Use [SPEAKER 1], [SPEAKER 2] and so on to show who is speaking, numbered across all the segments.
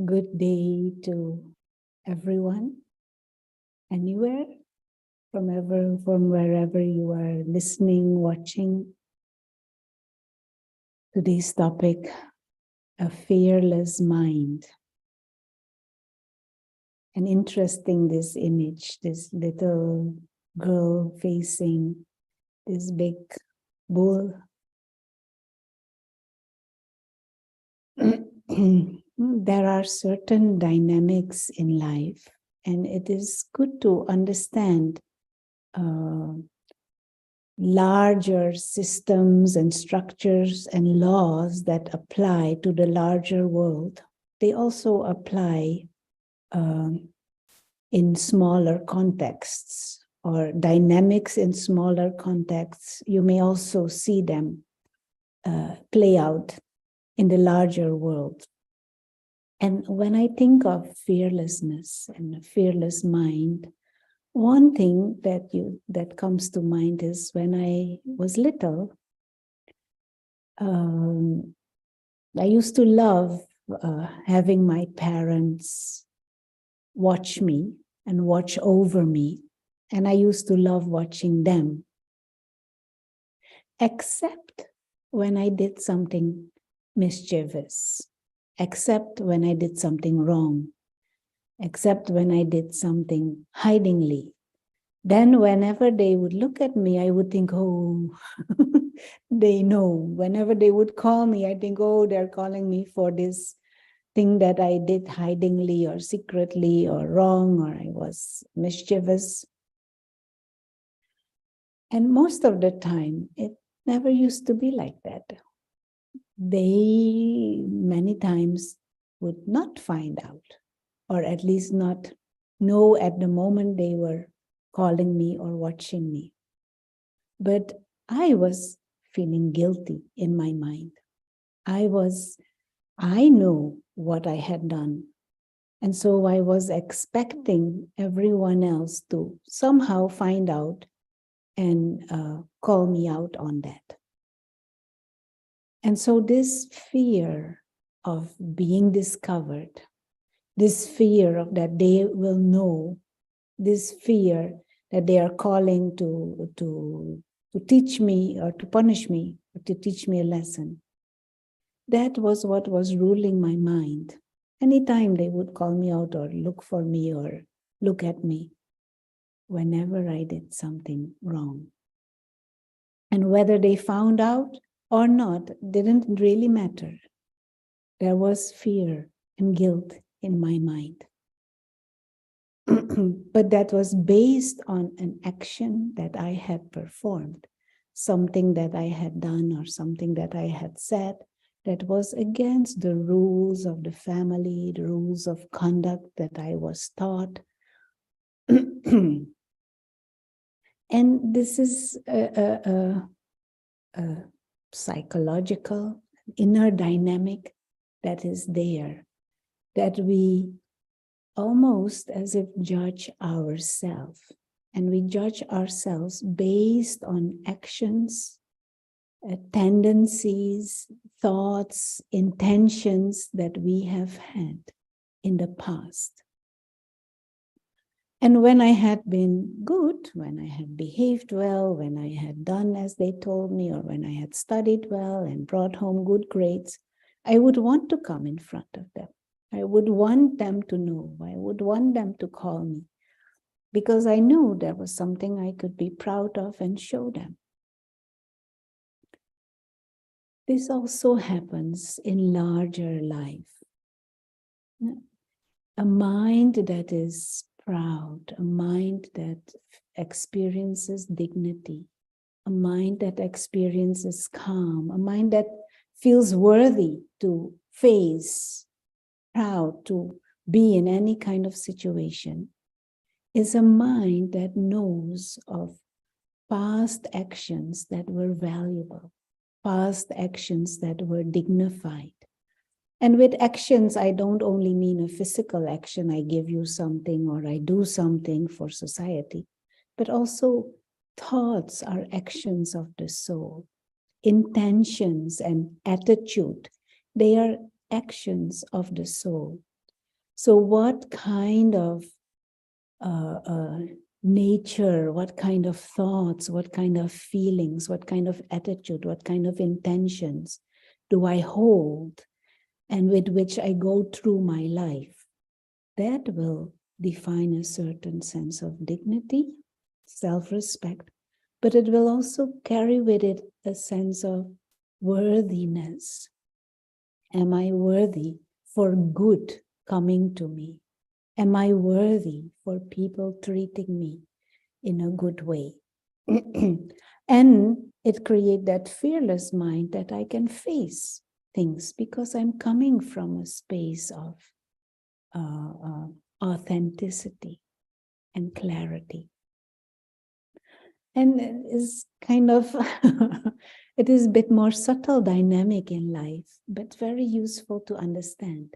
[SPEAKER 1] Good day to everyone, anywhere, from wherever you are listening, watching. Today's topic, a fearless mind. And interesting, this image, this little girl facing this big bull. There are certain dynamics in life, and it is good to understand larger systems and structures and laws that apply to the larger world. They also apply in smaller contexts or dynamics in smaller contexts. You may also see them play out in the larger world. And when I think of fearlessness and a fearless mind, one thing that comes to mind is when I was little, I used to love having my parents watch me and watch over me, and I used to love watching them, except when I did something mischievous, except when I did something wrong, except when I did something hidingly. Then whenever they would look at me, I would think, oh, they know. Whenever they would call me, I think, oh, they're calling me for this thing that I did hidingly or secretly or wrong, or I was mischievous. And most of the time, it never used to be like that. They many times would not find out, or at least not know at the moment they were calling me or watching me. But I was feeling guilty in my mind. I know what I had done. And so I was expecting everyone else to somehow find out and call me out on that. And so this fear of being discovered, this fear of that they will know, this fear that they are calling to teach me or to punish me, or to teach me a lesson, that was what was ruling my mind. Anytime they would call me out or look for me or look at me, whenever I did something wrong. And whether they found out or not didn't really matter. There was fear and guilt in my mind. But that was based on an action that I had performed, something that I had done or something that I had said that was against the rules of the family, the rules of conduct that I was taught. And this is a psychological, inner dynamic that is there, that we almost as if judge ourselves. And we judge ourselves based on actions, tendencies, thoughts, intentions that we have had in the past. And when I had been good, when I had behaved well, when I had done as they told me, or when I had studied well and brought home good grades, I would want to come in front of them. I would want them to know. I would want them to call me, because I knew there was something I could be proud of and show them. This also happens in larger life. A mind that is proud, a mind that experiences dignity, a mind that experiences calm, a mind that feels worthy to face, proud to be in any kind of situation, is a mind that knows of past actions that were valuable, past actions that were dignified. And with actions, I don't only mean a physical action, I give you something or I do something for society, but also thoughts are actions of the soul. Intentions and attitude, they are actions of the soul. So what kind of nature, what kind of thoughts, what kind of feelings, what kind of attitude, what kind of intentions do I hold and with which I go through my life? That will define a certain sense of dignity, self-respect, but it will also carry with it a sense of worthiness. Am I worthy for good coming to me? Am I worthy for people treating me in a good way? And it creates that fearless mind that I can face things because I'm coming from a space of authenticity and clarity. And it is kind of, it is a bit more subtle dynamic in life, but very useful to understand.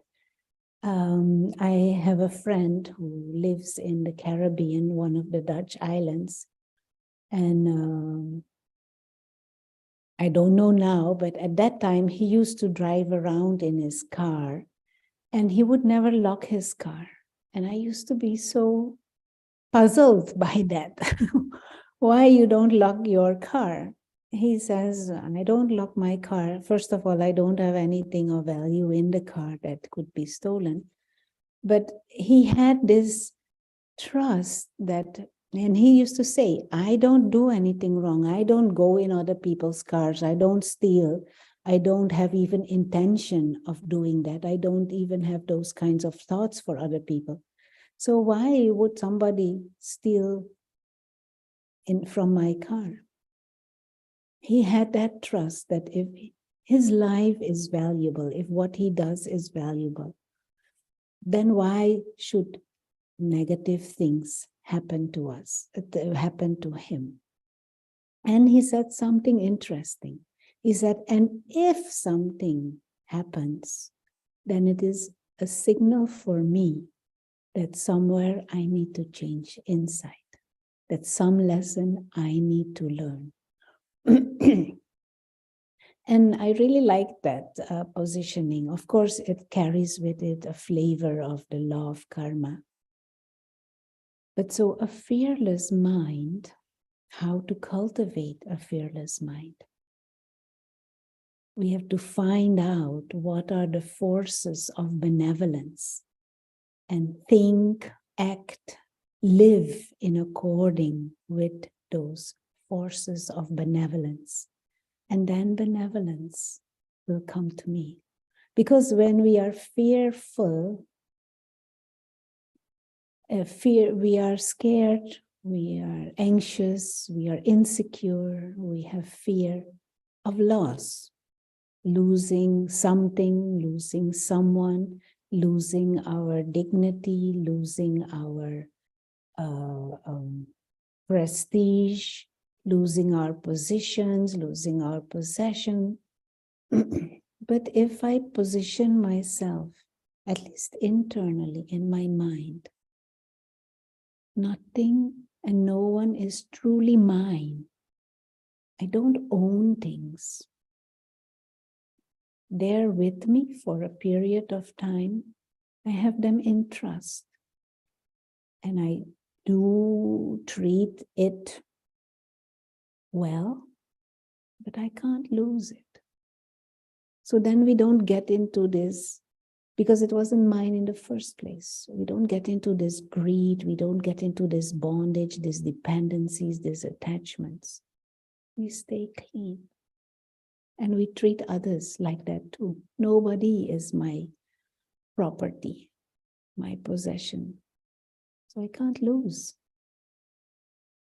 [SPEAKER 1] I have a friend who lives in the Caribbean, one of the Dutch islands. And I don't know now, but at that time he used to drive around in his car and he would never lock his car. And I used to be so puzzled by that. Why you don't lock your car? He says, I don't lock my car. First of all, I don't have anything of value in the car that could be stolen. But he had this trust that, and he used to say, I don't do anything wrong. I don't go in other people's cars. I don't steal. I don't have even intention of doing that. I don't even have those kinds of thoughts for other people. So why would somebody steal from my car? He had that trust that if his life is valuable, if what he does is valuable, then why should negative things happen to us, happen to him? And he said something interesting. He said, and if something happens, then it is a signal for me that somewhere I need to change inside, that some lesson I need to learn. And I really like that positioning. Of course, it carries with it a flavor of the law of karma. But so a fearless mind, how to cultivate a fearless mind? We have to find out what are the forces of benevolence and think, act, live in according with those forces of benevolence. And then benevolence will come to me. Because when we are fearful, we are scared, we are anxious, we are insecure, we have fear of loss, losing something, losing someone, losing our dignity, losing our prestige, losing our positions, losing our possession. But if I position myself, at least internally in my mind, nothing and no one is truly mine. I don't own things. They're with me for a period of time. I have them in trust. And I do treat it well, but I can't lose it. So then we don't get into this, because it wasn't mine in the first place. We don't get into this greed. We don't get into this bondage, these dependencies, these attachments. We stay clean. And we treat others like that too. Nobody is my property, my possession. So I can't lose.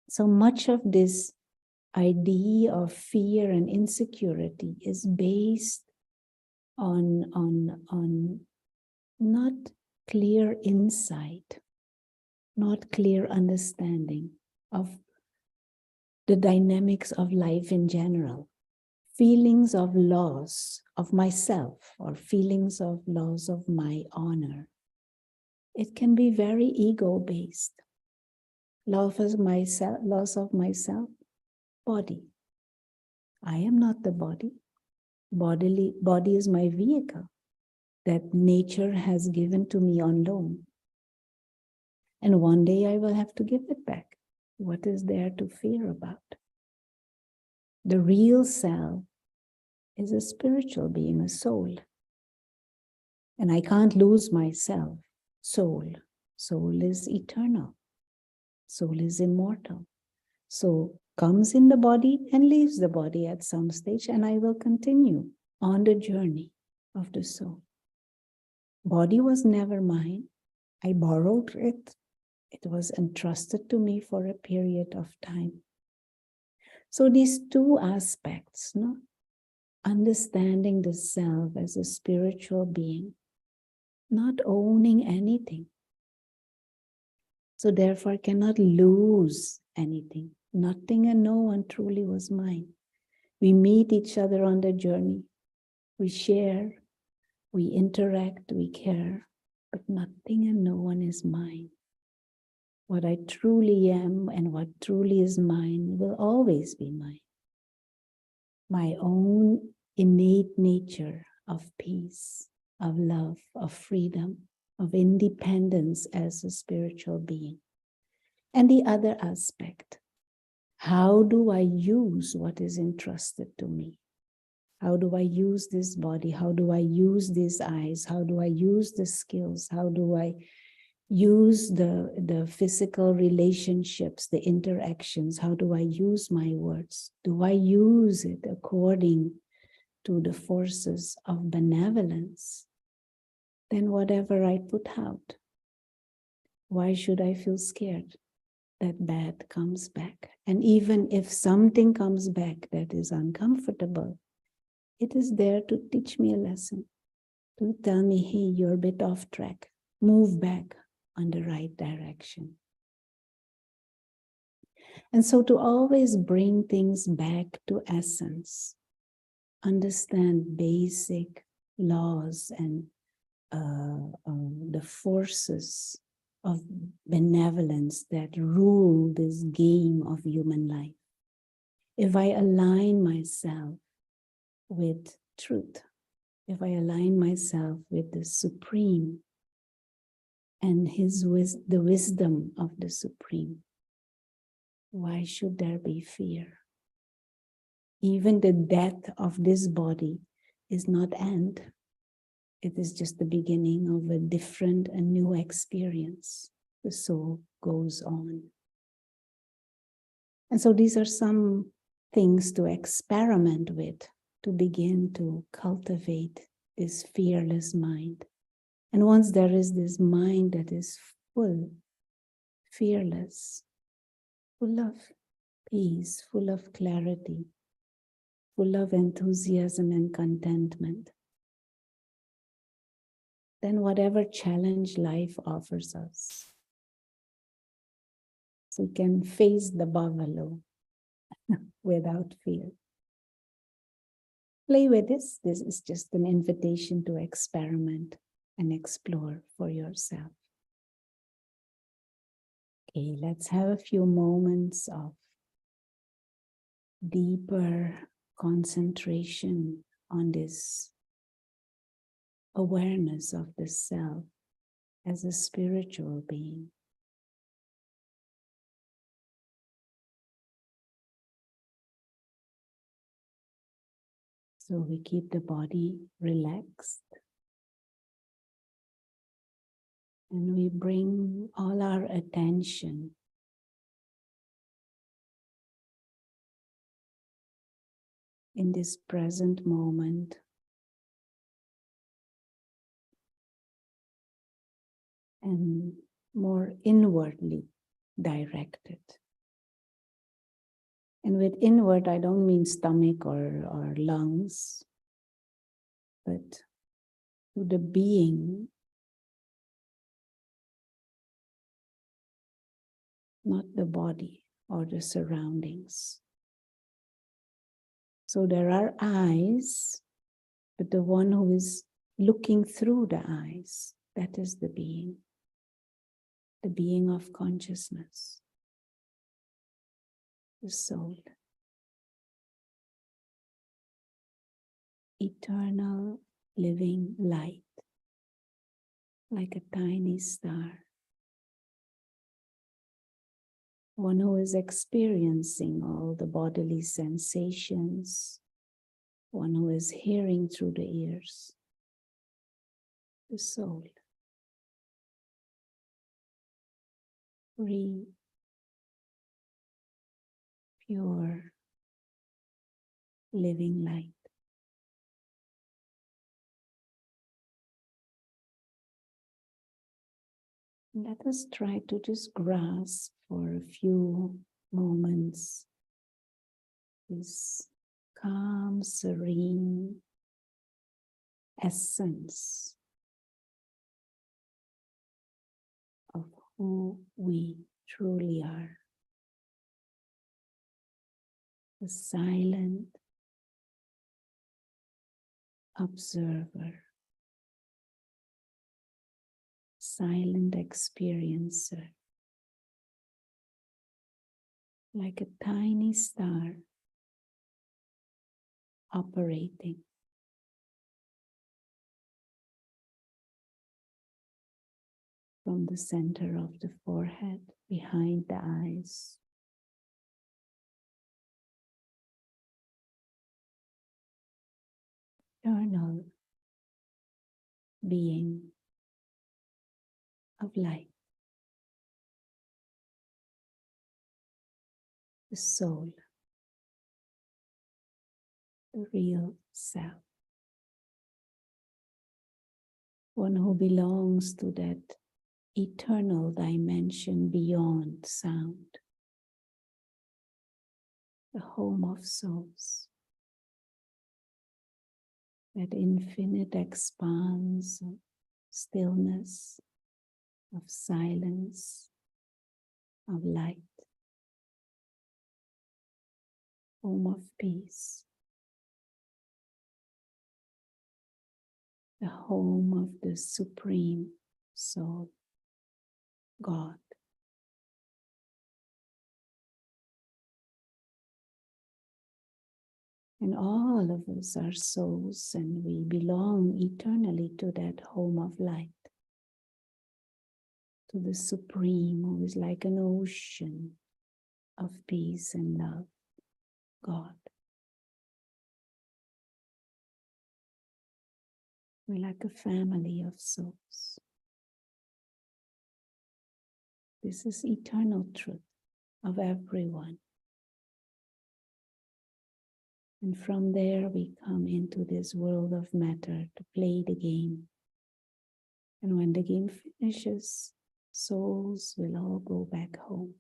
[SPEAKER 1] So much of this idea of fear and insecurity is based on not clear insight, not clear understanding of the dynamics of life in general. Feelings of loss of myself or feelings of loss of my honor. It can be very ego-based. Loss of myself, body. I am not the body. Body is my vehicle. that nature has given to me on loan. And one day I will have to give it back. What is there to fear about? The real self is a spiritual being, a soul. And I can't lose myself, soul. Soul is eternal. Soul is immortal. So comes in the body and leaves the body at some stage, and I will continue on the journey of the soul. Body was never mine. I borrowed it. It was entrusted to me for a period of time. So these two aspects, no? Understanding the self as a spiritual being, not owning anything. So therefore cannot lose anything. Nothing and no one truly was mine. We meet each other on the journey. We share, we interact, we care, but nothing and no one is mine. What I truly am and what truly is mine will always be mine. My own innate nature of peace, of love, of freedom, of independence as a spiritual being. And the other aspect, how do I use what is entrusted to me? How do I use this body? How do I use these eyes? How do I use the skills? How do I use the physical relationships, the interactions? How do I use my words? Do I use it according to the forces of benevolence? Then whatever I put out, why should I feel scared that bad comes back? And even if something comes back that is uncomfortable, it is there to teach me a lesson, to tell me, hey, you're a bit off track. Move back on the right direction. And so to always bring things back to essence, understand basic laws and the forces of benevolence that rule this game of human life. If I align myself with truth, if I align myself with the Supreme and the wisdom of the Supreme, why should there be fear? Even the death of this body is not end. It is just the beginning of a different and new experience. The soul goes on. And so these are some things to experiment with, to begin to cultivate this fearless mind. And once there is this mind that is full, fearless, full of peace, full of clarity, full of enthusiasm and contentment, then whatever challenge life offers us, we can face the buffalo without fear. Play with this. This is just an invitation to experiment and explore for yourself. Okay, let's have a few moments of deeper concentration on this awareness of the self as a spiritual being. So we keep the body relaxed and we bring all our attention in this present moment and more inwardly directed. And with inward, I don't mean stomach or lungs, but to the being, not the body or the surroundings. So there are eyes, but the one who is looking through the eyes, that is the being of consciousness, the soul. Eternal living light like a tiny star. One who is experiencing all the bodily sensations, one who is hearing through the ears, the soul. Free, pure, living light. Let us try to just grasp for a few moments this calm, serene essence of who we truly are. The silent observer, silent experiencer, like a tiny star operating from the center of the forehead, behind the eyes, eternal being of light, the soul, the real self, one who belongs to that eternal dimension beyond sound, the home of souls, that infinite expanse of stillness, of silence, of light, home of peace, the home of the Supreme Soul, God. And all of us are souls, and we belong eternally to that home of light, to the Supreme, who is like an ocean of peace and love, God. We're like a family of souls. This is eternal truth of everyone. And from there we come into this world of matter to play the game. And when the game finishes, souls will all go back home.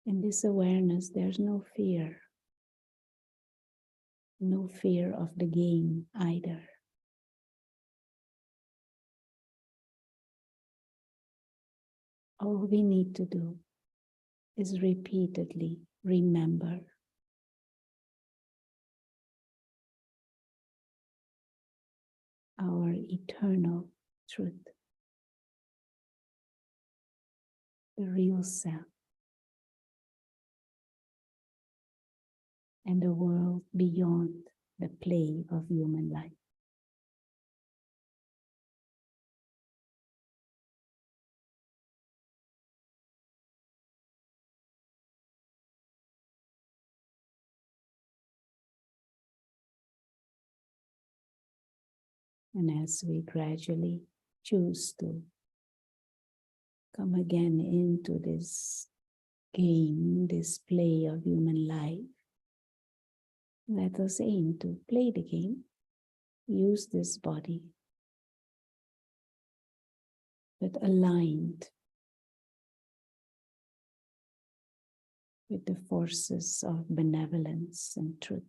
[SPEAKER 1] In this awareness, there's no fear. No fear of the game either. All we need to do is repeatedly remember our eternal truth, the real self, and the world beyond the play of human life. And as we gradually choose to come again into this game, this play of human life, let us aim to play the game, use this body, but aligned with the forces of benevolence and truth.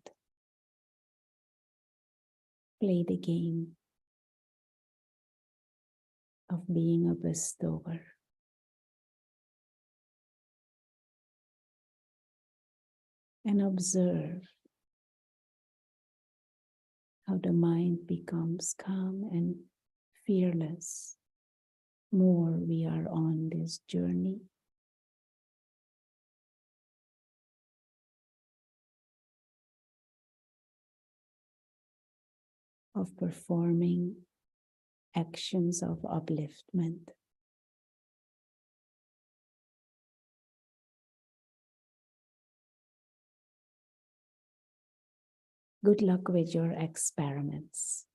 [SPEAKER 1] Play the game of being a bestower. And observe how the mind becomes calm and fearless. More we are on this journey. of performing actions of upliftment. Good luck with your experiments.